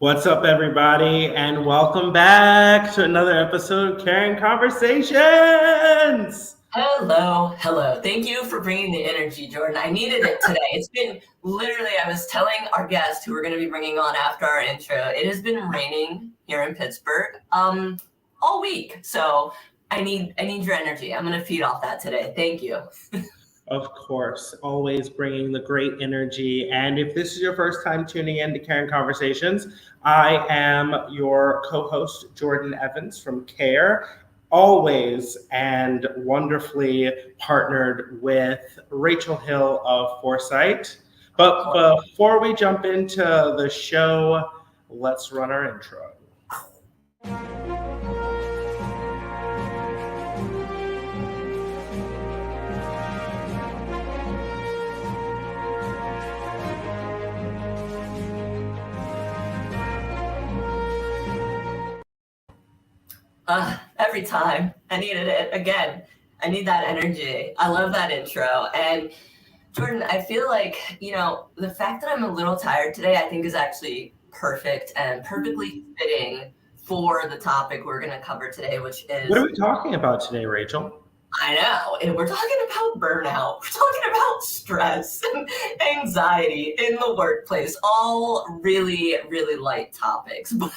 What's up, everybody, and welcome back to another episode of KARE-ing Conversations. Hello. Thank you for bringing the energy, Jordan. I needed it today. It's been literally, I was telling our guest who we're going to be bringing on after our intro, it has been raining here in Pittsburgh all week. So I need your energy. I'm going to feed off that today. Thank you. Of course, always bringing the great energy. And if this is your first time tuning in to KARE-ing Conversations, I am your co host, Jordan Evans from KARE, always and wonderfully partnered with Rachel Hill of Foresight. But before we jump into the show, let's run our intro. Every time I needed it again. I need that energy. I love that intro. And Jordan, I feel like, the fact that I'm a little tired today, I think is actually perfect and perfectly fitting for the topic we're going to cover today, which What is, are we talking about today, Rachel? I know, we're talking about burnout. We're talking about stress and anxiety in the workplace, all really, really light topics. But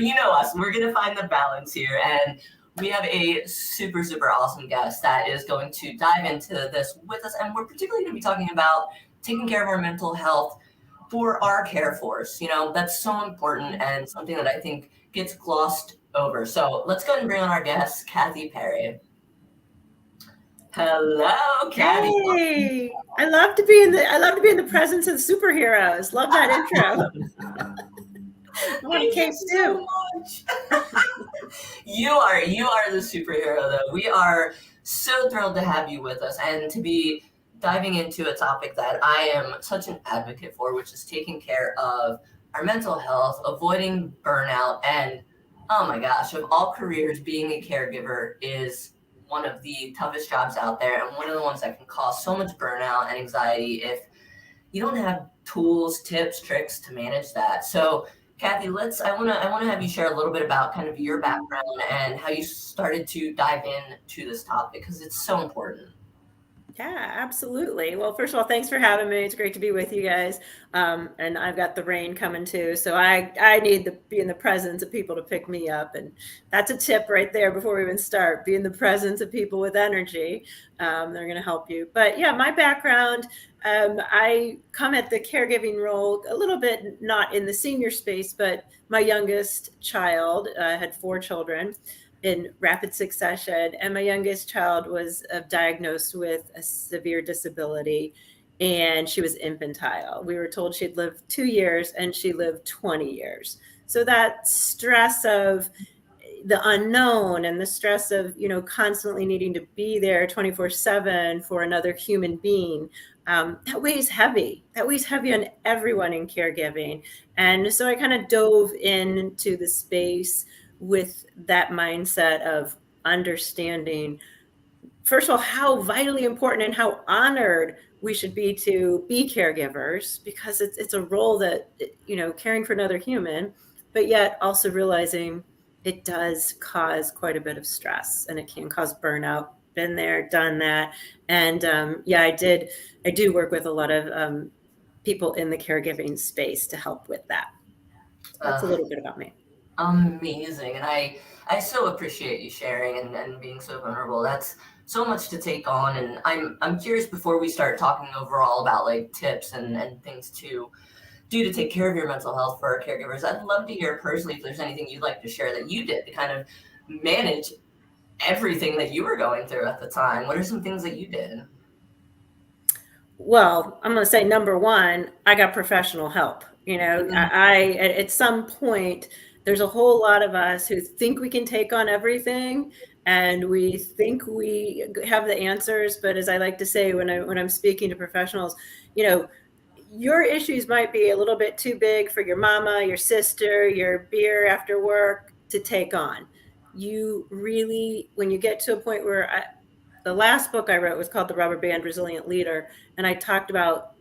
you know us, we're going to find the balance here. And we have a super, super awesome guest that is going to dive into this with us. And we're particularly going to be talking about taking care of our mental health for our care force. That's so important and something that I think gets glossed over. So let's go ahead and bring on our guest, Kathy Perry. Hello, Kathy. Hey, I love to be in the presence of superheroes. Love that intro. I want a Thank you cape so too. much. You are the superhero though. We are so thrilled to have you with us and to be diving into a topic that I am such an advocate for, which is taking care of our mental health, avoiding burnout, and oh my gosh, of all careers, being a caregiver is one of the toughest jobs out there and one of the ones that can cause so much burnout and anxiety if you don't have tools, tips, tricks to manage that. So, Kathy, I wanna have you share a little bit about kind of your background and how you started to dive into this topic because it's so important. Yeah, absolutely. Well, first of all, thanks for having me. It's great to be with you guys. And I've got the rain coming too, so I need to be in the presence of people to pick me up, and that's a tip right there before we even start. Be in the presence of people with energy. They're going to help you. But yeah, my background. I come at the caregiving role a little bit not in the senior space, but my youngest child had 4 children in rapid succession. And my youngest child was diagnosed with a severe disability and she was infantile. We were told she'd live 2 years and she lived 20 years. So that stress of the unknown and the stress of, constantly needing to be there 24/7 for another human being, that weighs heavy. That weighs heavy on everyone in caregiving. And so I kind of dove into the space with that mindset of understanding, first of all, how vitally important and how honored we should be to be caregivers, because it's a role that, caring for another human, but yet also realizing it does cause quite a bit of stress and it can cause burnout. Been there, done that. And yeah, I do work with a lot of people in the caregiving space to help with that. That's a Uh, little bit about me. Amazing. And I so appreciate you sharing and being so vulnerable. That's so much to take on. And I'm curious before we start talking overall about like tips and things to do to take care of your mental health for our caregivers. I'd love to hear personally if there's anything you'd like to share that you did to kind of manage everything that you were going through at the time. What are some things that you did? Well, I'm going to say number one, I got professional help. At some point, there's a whole lot of us who think we can take on everything and we think we have the answers. But as I like to say when I'm speaking to professionals, your issues might be a little bit too big for your mama, your sister, your beer after work to take on. You really, when you get to a point the last book I wrote was called The Rubber Band Resilient Leader. And I talked about,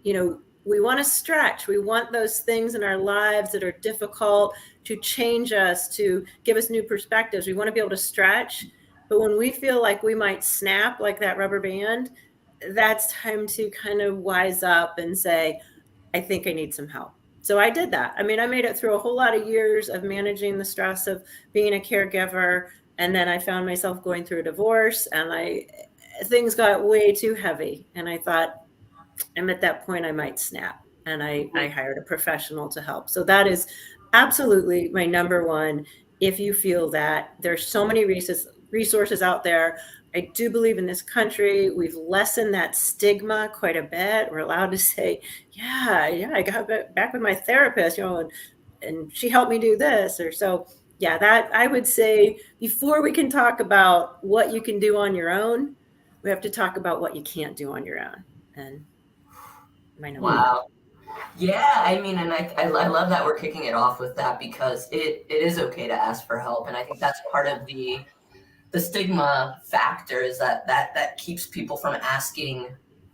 we want to stretch. We want those things in our lives that are difficult to change us, to give us new perspectives. We want to be able to stretch. But when we feel like we might snap like that rubber band, that's time to kind of wise up and say, I think I need some help. So I did that. I mean, I made it through a whole lot of years of managing the stress of being a caregiver. And then I found myself going through a divorce, and things got way too heavy. And I thought, I'm at that point, I might snap. And I hired a professional to help. So that is absolutely my number one. If you feel that there's so many resources out there, I do believe in this country, we've lessened that stigma quite a bit. We're allowed to say, yeah, I got back with my therapist, and she helped me do this. Or so, yeah, that I would say before we can talk about what you can do on your own, we have to talk about what you can't do on your own. And wow. Yeah, I mean, and I love that we're kicking it off with that, because it is okay to ask for help. And I think that's part of the stigma factor, is that keeps people from asking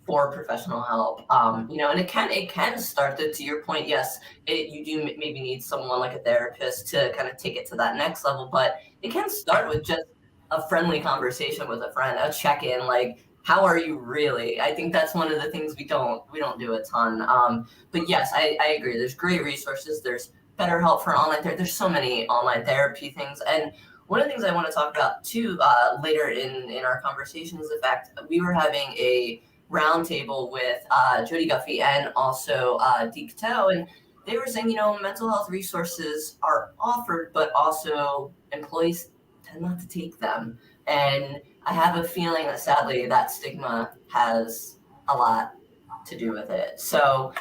for professional help. And it can start to your point. Yes, you do maybe need someone like a therapist to kind of take it to that next level, but it can start with just a friendly conversation with a friend, a check-in, like, how are you really? I think that's one of the things we don't do a ton. But yes, I agree. There's great resources. There's BetterHelp for online therapy. There's so many online therapy things. And one of the things I want to talk about too later in our conversation is the fact that we were having a roundtable with Jody Guffey and also Dee Cato, and they were saying, mental health resources are offered, but also employees tend not to take them. And I have a feeling that sadly that stigma has a lot to do with it. So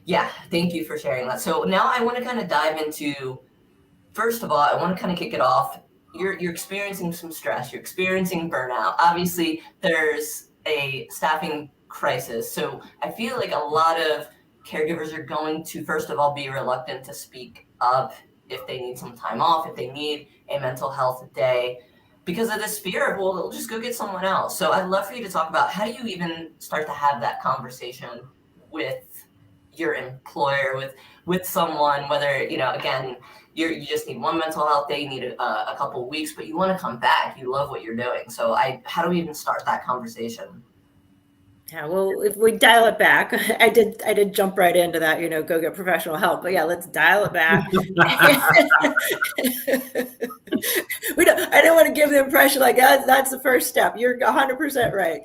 yeah, thank you for sharing that. So now I want to kind of dive into, first of all, I want to kind of kick it off. You're experiencing some stress, you're experiencing burnout. Obviously there's a staffing crisis. So I feel like a lot of caregivers are going to, first of all, be reluctant to speak up if they need some time off, if they need a mental health day, because of this fear of, well, they'll just go get someone else. So I'd love for you to talk about, how do you even start to have that conversation with your employer, with someone, whether, again, you just need one mental health day, you need a couple of weeks, but you want to come back, you love what you're doing. So how do we even start that conversation? Yeah, well, if we dial it back, I did jump right into that, go get professional help. But yeah, let's dial it back. I don't want to give the impression like that's the first step. You're 100% right.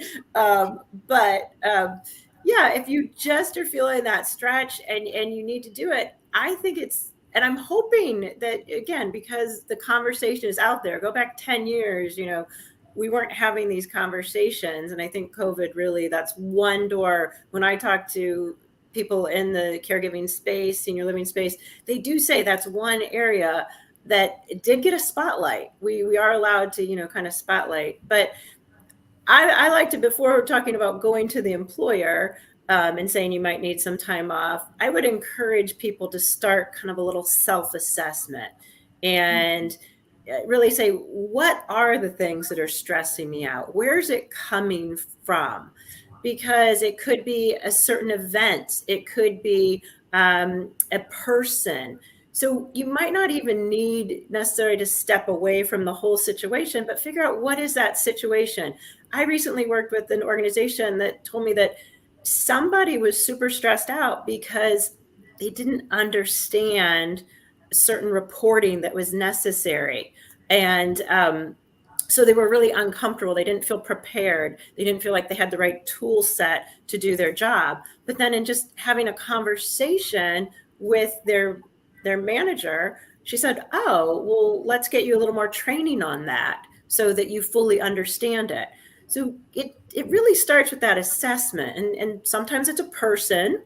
Yeah, if you just are feeling that stretch and you need to do it, I think and I'm hoping that, again, because the conversation is out there, go back 10 years, we weren't having these conversations. And I think COVID really, that's one door. When I talk to people in the caregiving space, senior living space, they do say that's one area that did get a spotlight. We are allowed to, kind of spotlight. But I like to, before we're talking about going to the employer and saying you might need some time off, I would encourage people to start kind of a little self-assessment and really say, what are the things that are stressing me out? Where's it coming from? Because it could be a certain event. It could be a person. So you might not even need necessarily to step away from the whole situation, but figure out, what is that situation? I recently worked with an organization that told me that somebody was super stressed out because they didn't understand certain reporting that was necessary. And so they were really uncomfortable. They didn't feel prepared. They didn't feel like they had the right tool set to do their job. But then in just having a conversation with their manager, she said, oh, well, let's get you a little more training on that so that you fully understand it. So it really starts with that assessment. And sometimes it's a person,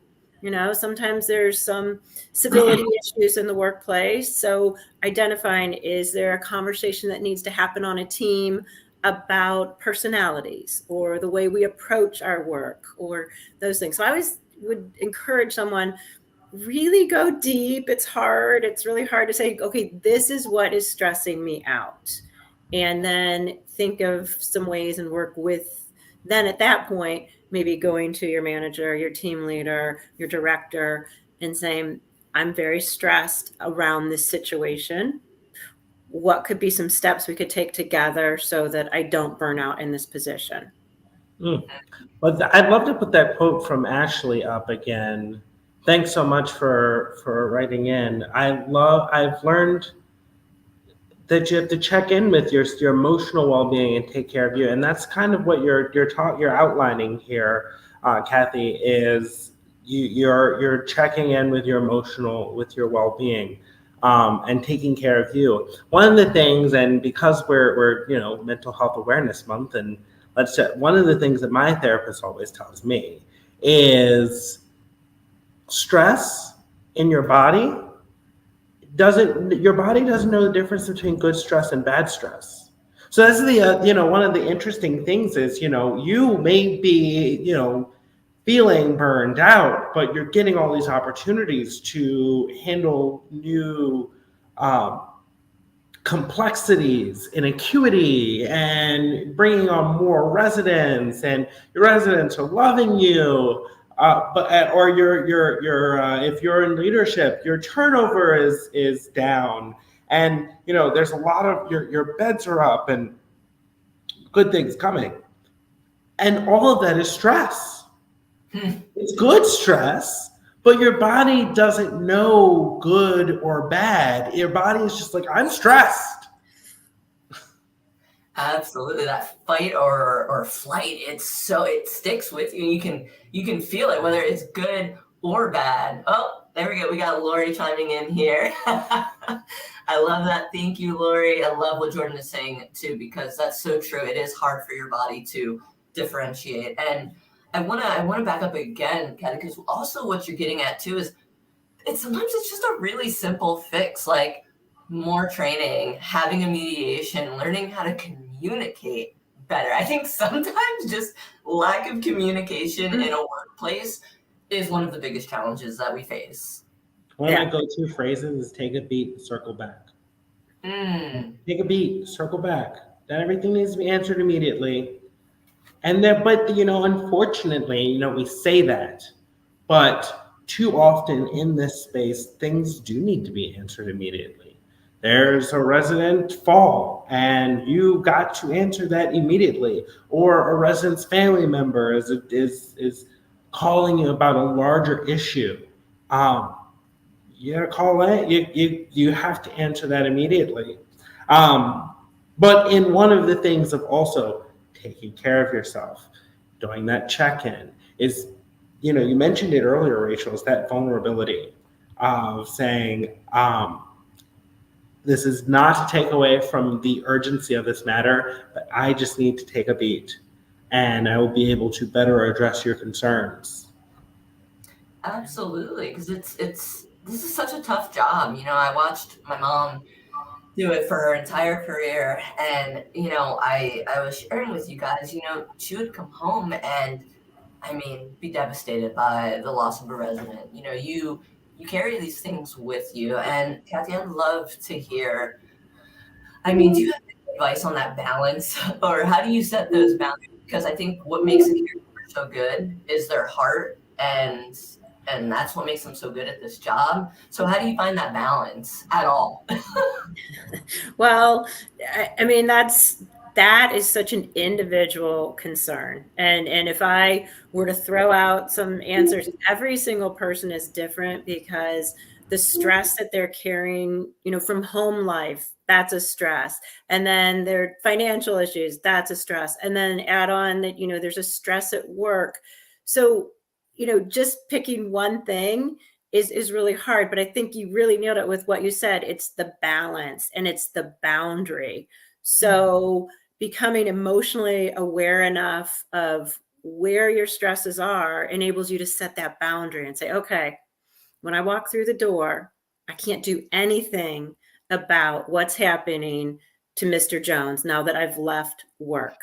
sometimes there's some civility issues in the workplace. So identifying, is there a conversation that needs to happen on a team about personalities or the way we approach our work or those things. So I always would encourage someone, really go deep. It's hard. It's really hard to say, okay, this is what is stressing me out. And then think of some ways and work with, then at that point, maybe going to your manager, your team leader, your director, and saying, I'm very stressed around this situation. What could be some steps we could take together so that I don't burn out in this position? Mm. But I'd love to put that quote from Ashley up again. Thanks so much for writing in. I've learned that you have to check in with your emotional well-being and take care of you, and that's kind of what you're outlining here, Kathy. Is you're checking in with your well-being, and taking care of you. One of the things, and because we're Mental Health Awareness Month, and one of the things that my therapist always tells me is stress in your body your body doesn't know the difference between good stress and bad stress. So that's the one of the interesting things is you may be feeling burned out, but you're getting all these opportunities to handle new complexities and acuity and bringing on more residents, and your residents are loving you. Or if you're in leadership, your turnover is down, and there's a lot of your beds are up and good things coming, and all of that is stress. It's good stress, but your body doesn't know good or bad. Your body is just like, I'm stressed. Absolutely, that fight or flight, it sticks with you. You can feel it, whether it's good or bad. Oh, there we go. We got Lori chiming in here. I love that. Thank you, Lori. I love what Jordan is saying too, because that's so true. It is hard for your body to differentiate. And I wanna back up again, Kathy, because also what you're getting at too is sometimes it's just a really simple fix, like more training, having a mediation, learning how to communicate better. I think sometimes just lack of communication in a workplace is one of the biggest challenges that we face. One of my go-to phrases is take a beat, circle back. Take a beat, circle back. Not everything needs to be answered immediately. And then, but unfortunately, we say that, but too often in this space, things do need to be answered immediately. There's a resident fall, and you got to answer that immediately. Or a resident's family member is calling you about a larger issue. You gotta call it. You have to answer that immediately. But in one of the things of also taking care of yourself, doing that check-in is, you mentioned it earlier, Rachel, is that vulnerability of saying, this is not to take away from the urgency of this matter, but I just need to take a beat, and I will be able to better address your concerns. Absolutely, because this is such a tough job. I watched my mom do it for her entire career, and I was sharing with you guys, she would come home and be devastated by the loss of a resident. You carry these things with you, and Kathy, I'd love to hear. Do you have any advice on that balance, or how do you set those boundaries? Because I think what makes a caregiver so good is their heart, and that's what makes them so good at this job. So how do you find that balance at all? Well, that is such an individual concern. And if I were to throw out some answers, every single person is different, because the stress that they're carrying, from home life, that's a stress. And then their financial issues, that's a stress. And then add on that, there's a stress at work. So, just picking one thing is really hard, but I think you really nailed it with what you said. It's the balance and it's the boundary. So becoming emotionally aware enough of where your stresses are enables you to set that boundary and say, okay, when I walk through the door, I can't do anything about what's happening to Mr. Jones now that I've left work.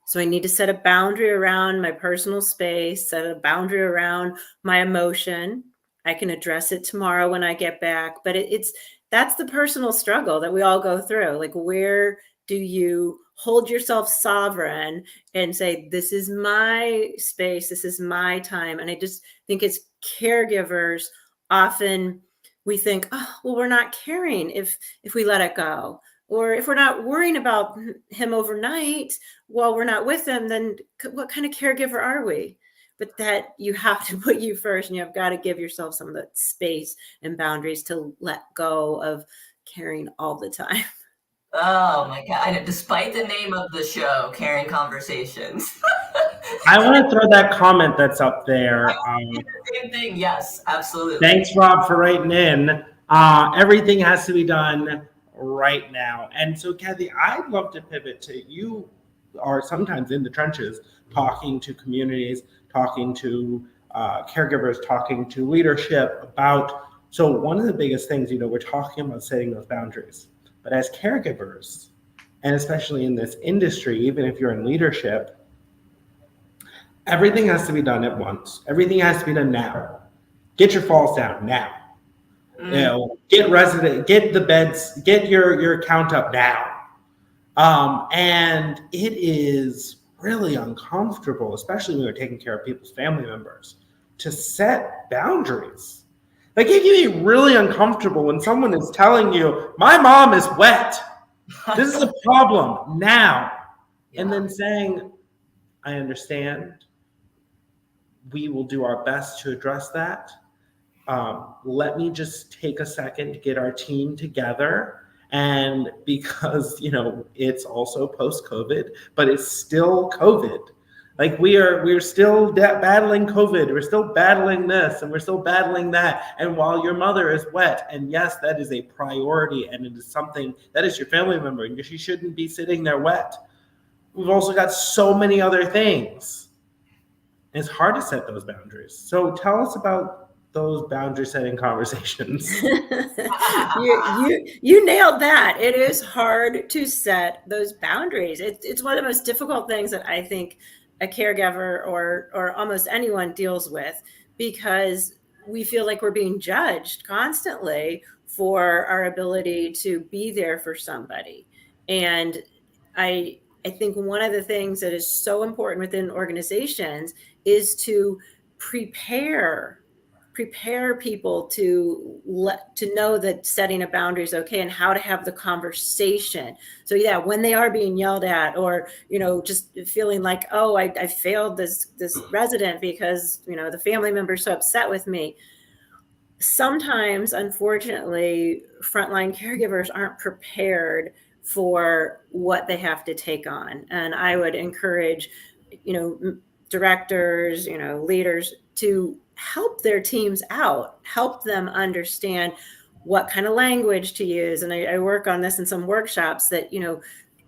So I need to set a boundary around my personal space, set a boundary around my emotion. I can address it tomorrow when I get back, but that's the personal struggle that we all go through. Like, where do you hold yourself sovereign and say, this is my space, this is my time? And I just think as caregivers, often we think, oh, well, we're not caring if we let it go. Or if we're not worrying about him overnight while we're not with him, then what kind of caregiver are we? But that you have to put you first, and you've got to give yourself some of that space and boundaries to let go of caring all the time. Oh my God. Despite the name of the show, Caring Conversations. I want to throw that comment that's up there. Same thing. Yes, absolutely. Thanks, Rob, for writing in. Everything has to be done right now. And so, Kathy, I'd love to pivot to you are sometimes in the trenches talking to communities, talking to caregivers, talking to leadership about. So one of the biggest things, we're talking about setting those boundaries. But as caregivers, and especially in this industry, even if you're in leadership, everything has to be done at once. Everything has to be done now. Get your falls down now. Get the beds, get your count up now. And it is really uncomfortable, especially when you're taking care of people's family members, to set boundaries. Like, it can be really uncomfortable when someone is telling you, my mom is wet. This is a problem now. Yeah. And then saying, I understand. We will do our best to address that. Let me just take a second to get our team together. And because, it's also post-COVID, but it's still COVID. Like, we're still battling COVID. We're still battling this, and we're still battling that. And while your mother is wet, and yes, that is a priority, and it is something that is your family member, and she shouldn't be sitting there wet. We've also got so many other things. It's hard to set those boundaries. So tell us about those boundary setting conversations. you nailed that. It is hard to set those boundaries. It's one of the most difficult things that I think a caregiver or almost anyone deals with, because we feel like we're being judged constantly for our ability to be there for somebody. And I think one of the things that is so important within organizations is to prepare people to know that setting a boundary is okay, and how to have the conversation. So yeah, when they are being yelled at, or just feeling like, oh, I failed this resident because the family member's so upset with me. Sometimes, unfortunately, frontline caregivers aren't prepared for what they have to take on, and I would encourage directors, leaders, to help their teams out, help them understand what kind of language to use. And I work on this in some workshops that,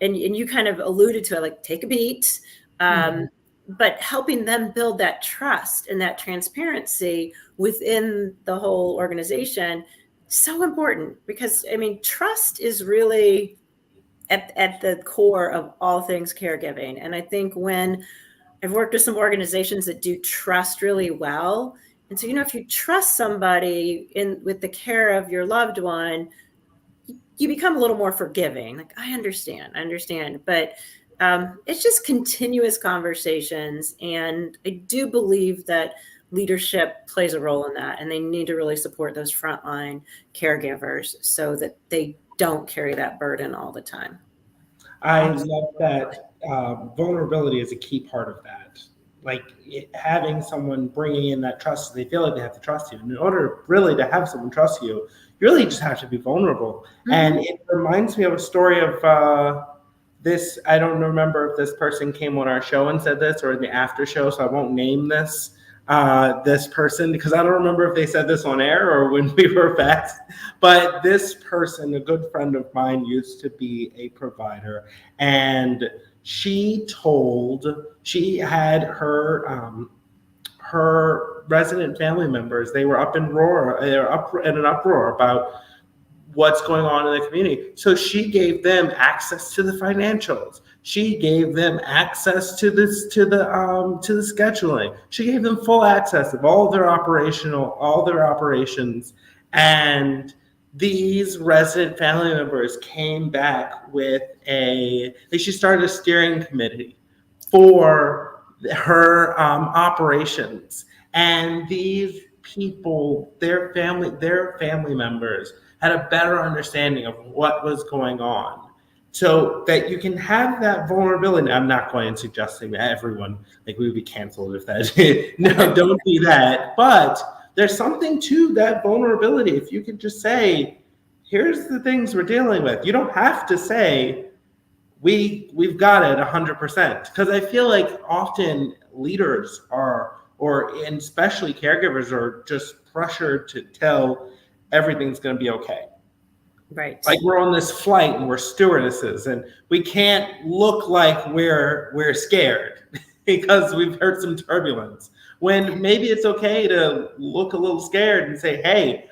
and you kind of alluded to it, like, take a beat, but helping them build that trust and that transparency within the whole organization. So important, because trust is really at the core of all things caregiving. And I think when I've worked with some organizations that do trust really well. And so, if you trust somebody with the care of your loved one, you become a little more forgiving. Like, I understand. But it's just continuous conversations. And I do believe that leadership plays a role in that. And they need to really support those frontline caregivers so that they don't carry that burden all the time. I love that. Vulnerability is a key part of that. Like, having someone bringing in that trust, they feel like they have to trust you. And in order really to have someone trust you, you really just have to be vulnerable. Mm-hmm. And it reminds me of a story of this. I don't remember if this person came on our show and said this, or in the after show, so I won't name this person, because I don't remember if they said this on air or when we were back. But this person, a good friend of mine, used to be a provider, and she had her resident family members, they were up in an uproar about what's going on in the community. So she gave them access to the financials. She gave them access to the scheduling. She gave them full access of all their operations, and these resident family members came back with she started a steering committee for her operations. And these people, their family members had a better understanding of what was going on, so that you can have that vulnerability. I'm not going and suggesting that everyone, like, we would be canceled if that, no, don't do that. But there's something to that vulnerability. If you could just say, here's the things we're dealing with. You don't have to say, we've got it 100%. Because I feel like often leaders are, and especially caregivers, are just pressured to tell everything's going to be okay. Right. Like, we're on this flight and we're stewardesses and we can't look like we're scared because we've heard some turbulence. When maybe it's okay to look a little scared and say, hey,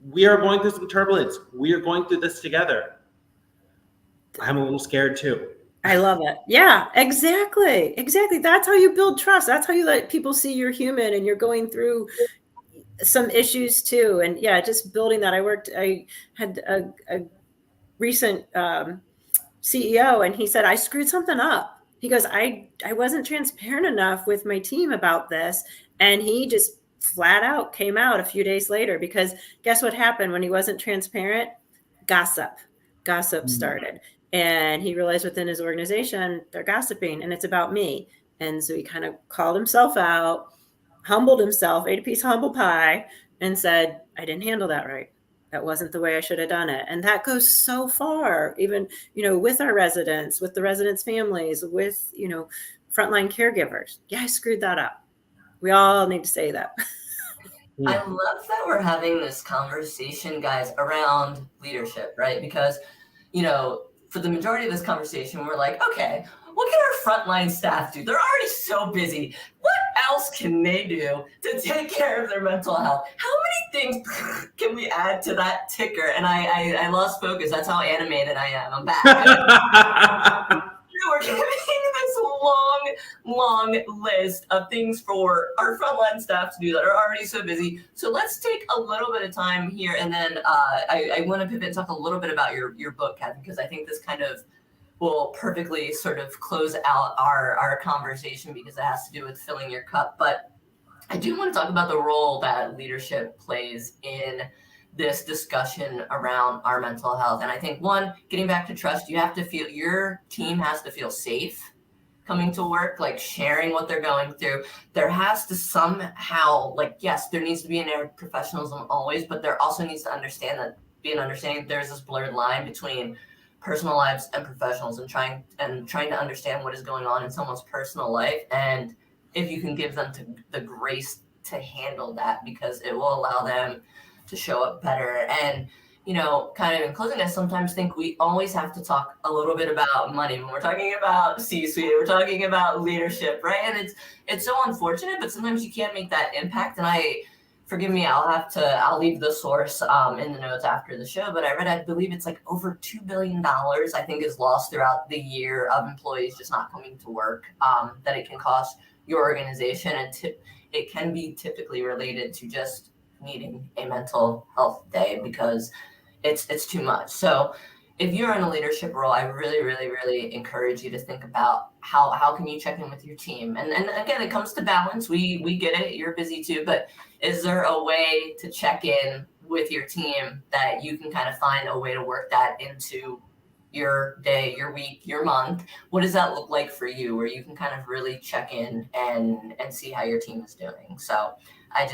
we are going through some turbulence. We are going through this together. I'm a little scared too. I love it. Yeah, exactly. Exactly. That's how you build trust. That's how you let people see you're human and you're going through some issues too. And yeah, just building that. I had a recent CEO, and he said, I screwed something up. He goes, I wasn't transparent enough with my team about this. And he just flat out came out a few days later, because guess what happened when he wasn't transparent? Gossip started. And he realized within his organization, they're gossiping and it's about me. And so he kind of called himself out, humbled himself, ate a piece of humble pie, and said, I didn't handle that right. That wasn't the way I should have done it. And that goes so far, even, with our residents, with the residents' families, with, frontline caregivers. Yeah, I screwed that up. We all need to say that. I love that we're having this conversation, guys, around leadership, right? Because, for the majority of this conversation, we're like, okay, what can our frontline staff do? They're already so busy. What else can they do to take care of their mental health? How many things can we add to that ticker? And I lost focus. That's how animated I am. I'm back. We're giving this long list of things for our frontline staff to do that are already so busy. So let's take a little bit of time here, and then I want to pivot and talk a little bit about your book, Kathy, because I think this kind of will perfectly sort of close out our conversation, because it has to do with filling your cup. But I do want to talk about the role that leadership plays in this discussion around our mental health. And I think, one, getting back to trust, your team has to feel safe coming to work, like sharing what they're going through. There has to somehow, yes, there needs to be an air of professionalism always, but there also needs to be an understanding there's this blurred line between personal lives and professionals, and trying to understand what is going on in someone's personal life. And if you can give them the grace to handle that, because it will allow them to show up better. And, kind of in closing, I sometimes think we always have to talk a little bit about money when we're talking about C-suite, we're talking about leadership, right? And it's so unfortunate, but sometimes you can't make that impact. And forgive me, I'll leave the source in the notes after the show, but I believe it's like over $2 billion, I think, is lost throughout the year of employees just not coming to work, that it can cost your organization. And it can be typically related to just needing a mental health day, because it's too much. So if you're in a leadership role, I really, really, really encourage you to think about how can you check in with your team. And again, it comes to balance. We get it. You're busy too, but is there a way to check in with your team that you can kind of find a way to work that into your day, your week, your month? What does that look like for you, where you can kind of really check in and see how your team is doing? So I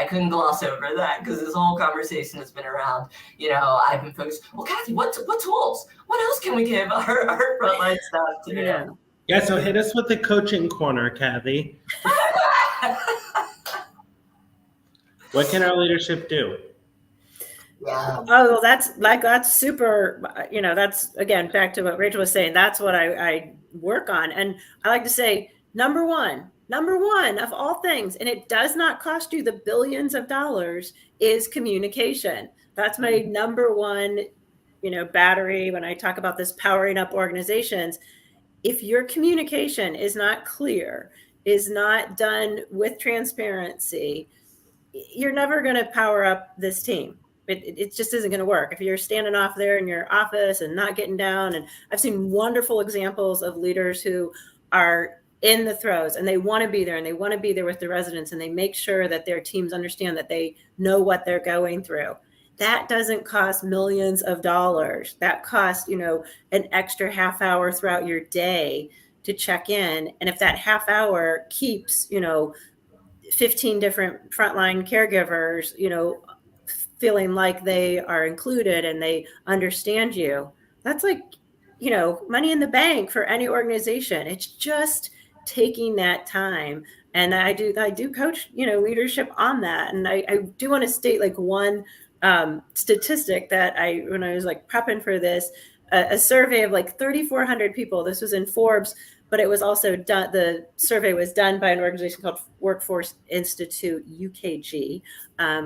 couldn't gloss over that, because this whole conversation has been around, I've been focused, well, Kathy, what tools? What else can we give our frontline staff to do? Yeah, so hit us with the coaching corner, Kathy. What can our leadership do? Yeah. Oh, that's super, that's, again, back to what Rachel was saying, that's what I work on. And I like to say, number one of all things, and it does not cost you the billions of dollars, is communication. That's my number one, battery when I talk about this powering up organizations. If your communication is not clear, is not done with transparency, you're never going to power up this team. it just isn't going to work if you're standing off there in your office and not getting down. And I've seen wonderful examples of leaders who are in the throes and they want to be there and they want to be there with the residents, and they make sure that their teams understand that they know what they're going through. That doesn't cost millions of dollars. That costs, an extra half hour throughout your day to check in. And if that half hour keeps, 15 different frontline caregivers, feeling like they are included and they understand you, that's like, money in the bank for any organization. It's just taking that time. And I do coach, leadership on that. And I do want to state like one statistic that when I was like prepping for this, a survey of like 3,400 people. This was in Forbes, but it was also done. The survey was done by an organization called Workforce Institute, UKG,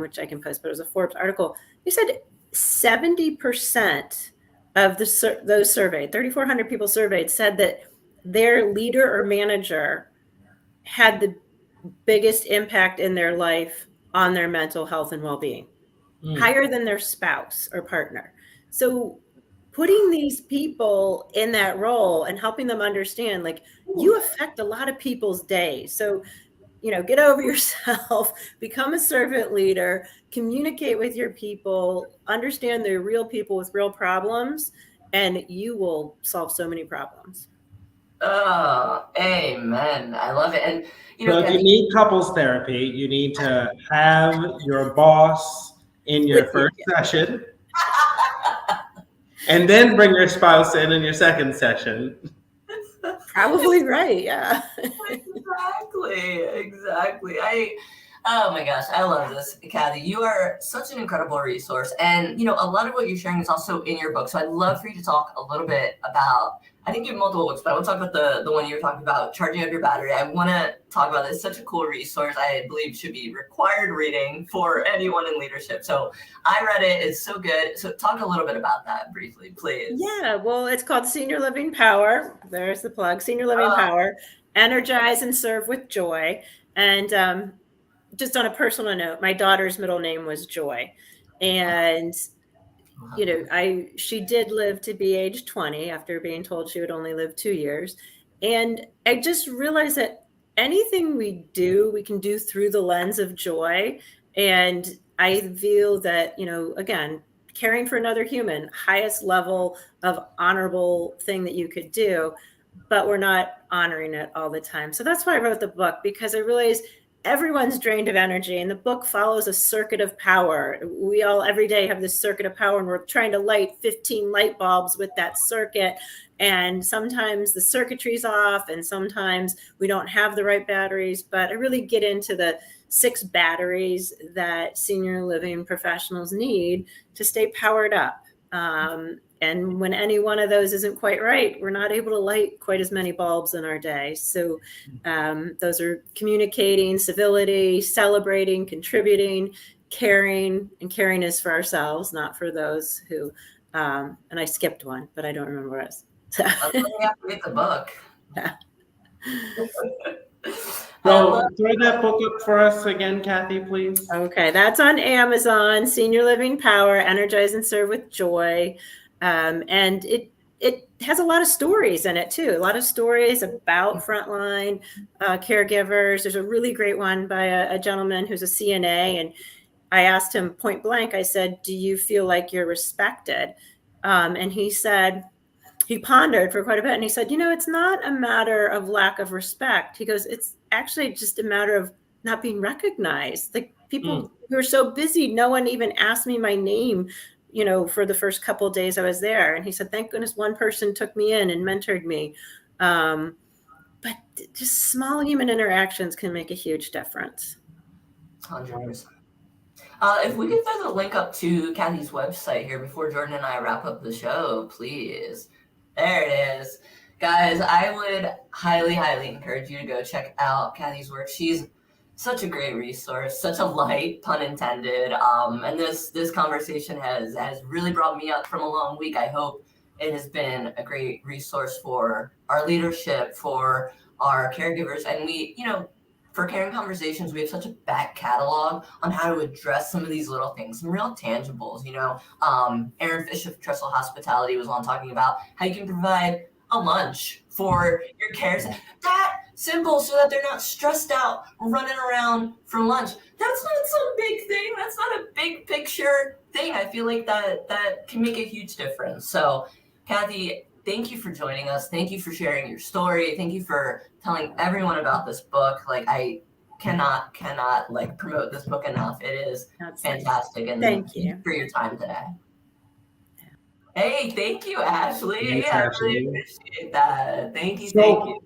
which I can post, but it was a Forbes article. They said 70% of those surveyed, 3,400 people surveyed, said that their leader or manager had the biggest impact in their life on their mental health and well-being, higher than their spouse or partner. So putting these people in that role and helping them understand, like, you affect a lot of people's days. So, get over yourself, become a servant leader, communicate with your people, understand they're real people with real problems, and you will solve so many problems. Oh, amen. I love it. And, so if you need couples therapy, you need to have your boss in your first session. And then bring your spouse in your second session. Probably right, yeah. Exactly. Oh my gosh, I love this, Kathy. You are such an incredible resource. And, a lot of what you're sharing is also in your book. So I'd love for you to talk a little bit about, I think you have multiple books, but I want to talk about the one you were talking about, Charging Up Your Battery. I want to talk about this. Such a cool resource. I believe should be required reading for anyone in leadership. So I read it. It's so good. So talk a little bit about that briefly, please. Yeah, well, it's called Senior Living Power. There's the plug. Senior Living Power. Energize and serve with joy. And just on a personal note, my daughter's middle name was Joy. And she did live to be age 20 after being told she would only live 2 years. And I just realized that anything we do, we can do through the lens of joy. And I feel that, again, caring for another human, highest level of honorable thing that you could do, but we're not honoring it all the time. So that's why I wrote the book, because I realized everyone's drained of energy, and the book follows a circuit of power. We all every day have this circuit of power, and we're trying to light 15 light bulbs with that circuit. And sometimes the circuitry's off, and sometimes we don't have the right batteries. But I really get into the 6 batteries that senior living professionals need to stay powered up. And when any one of those isn't quite right, we're not able to light quite as many bulbs in our day. So those are communicating, civility, celebrating, contributing, caring, and caring is for ourselves, not for those who, and I skipped one, but I don't remember what it was. You have to read the book. Yeah. So throw that book up for us again, Kathy, please. Okay, that's on Amazon, Senior Living Power, Energize and Serve with Joy. And it has a lot of stories in it too. A lot of stories about frontline caregivers. There's a really great one by a gentleman who's a CNA. And I asked him point blank, I said, do you feel like you're respected? And he said, he pondered for quite a bit. And he said, it's not a matter of lack of respect. He goes, it's actually just a matter of not being recognized. Like people who are so busy, no one even asked me my name, for the first couple of days I was there. And he said, thank goodness one person took me in and mentored me. But just small human interactions can make a huge difference. 100%. If we could throw the link up to Kathy's website here before Jordan and I wrap up the show, please. There it is. Guys, I would highly, highly encourage you to go check out Kathy's work. She's such a great resource, such a light, pun intended. And this conversation has really brought me up from a long week. I hope it has been a great resource for our leadership, for our caregivers. And we, for KARE-ing Conversations, we have such a back catalog on how to address some of these little things, some real tangibles. Aaron Fish of Trestle Hospitality was on talking about how you can provide a lunch for your cares. That simple, so that they're not stressed out running around for lunch. That's not some big thing. That's not a big picture thing. I feel like that can make a huge difference. So, Kathy, thank you for joining us. Thank you for sharing your story. Thank you for telling everyone about this book. Like, I cannot like promote this book enough. It is fantastic. And thank you for your time today. Hey, thank you, Ashley. Thanks, I Ashley. really appreciate that. Thank you.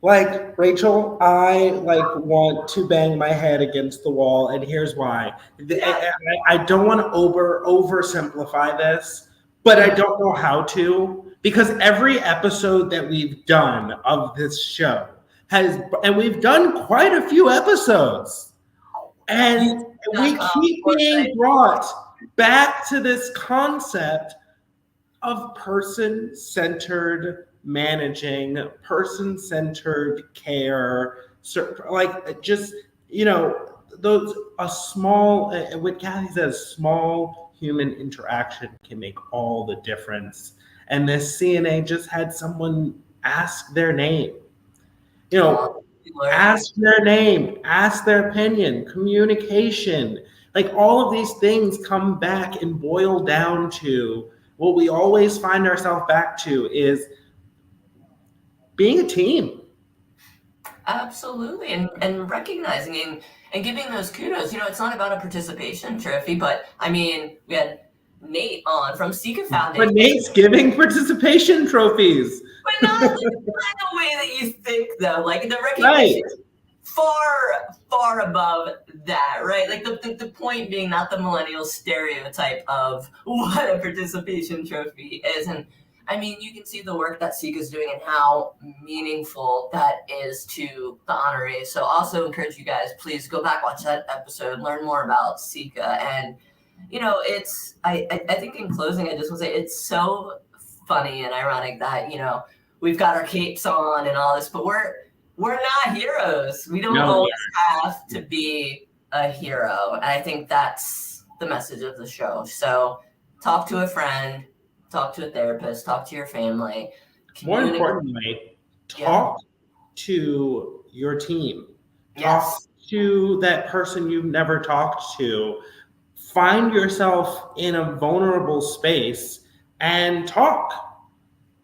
Like, Rachel, I want to bang my head against the wall, and here's why. I don't want to oversimplify this, but I don't know how to, because every episode that we've done of this show and we've done quite a few episodes, and we keep being brought back to this concept of person-centered managing, person-centered care, what Kathy says, small human interaction can make all the difference. And this CNA just had someone ask their name, ask their name, ask their opinion, communication, all of these things come back and boil down to what we always find ourselves back to is being a team. Absolutely. And recognizing and giving those kudos. It's not about a participation trophy, but we had Nate on from Seeker Foundation. But Nate's giving participation trophies. But not the way that you think, though. Like, the recognition far above that, right? Like, the point being not the millennial stereotype of what a participation trophy is. And you can see the work that Sika is doing and how meaningful that is to the honorees. So also encourage you guys, please go back, watch that episode, learn more about Sika. And, I think in closing, I just want to say it's so funny and ironic that, we've got our capes on and all this, but we're not heroes. We don't always have to be a hero. And I think that's the message of the show. So talk to a friend, talk to a therapist, talk to your family. More importantly, talk to your team. Talk to that person you've never talked to. Find yourself in a vulnerable space and talk.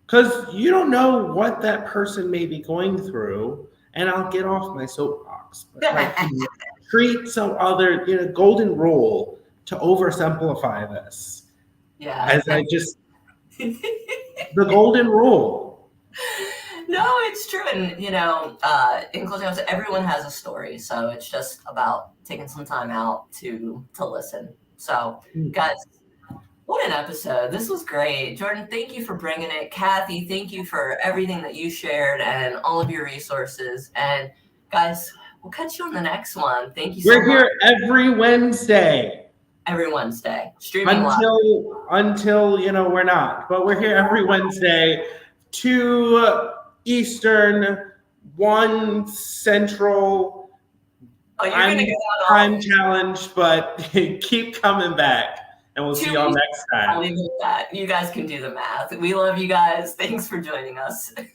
Because you don't know what that person may be going through. And I'll get off my soapbox. But treat some other, golden rule to oversimplify this. Yeah. As the golden rule. No, it's true. And, in closing, everyone has a story. So it's just about taking some time out to listen. So, guys, what an episode. This was great. Jordan, thank you for bringing it. Kathy, thank you for everything that you shared and all of your resources. And, guys, we'll catch you on the next one. Thank you so much. We're here every Wednesday. Every Wednesday. Streaming until we're not. But we're here every Wednesday, 2 Eastern, 1 Central. I'm time challenged, but keep coming back. And we'll see y'all next time. I'll leave it at that. You guys can do the math. We love you guys. Thanks for joining us.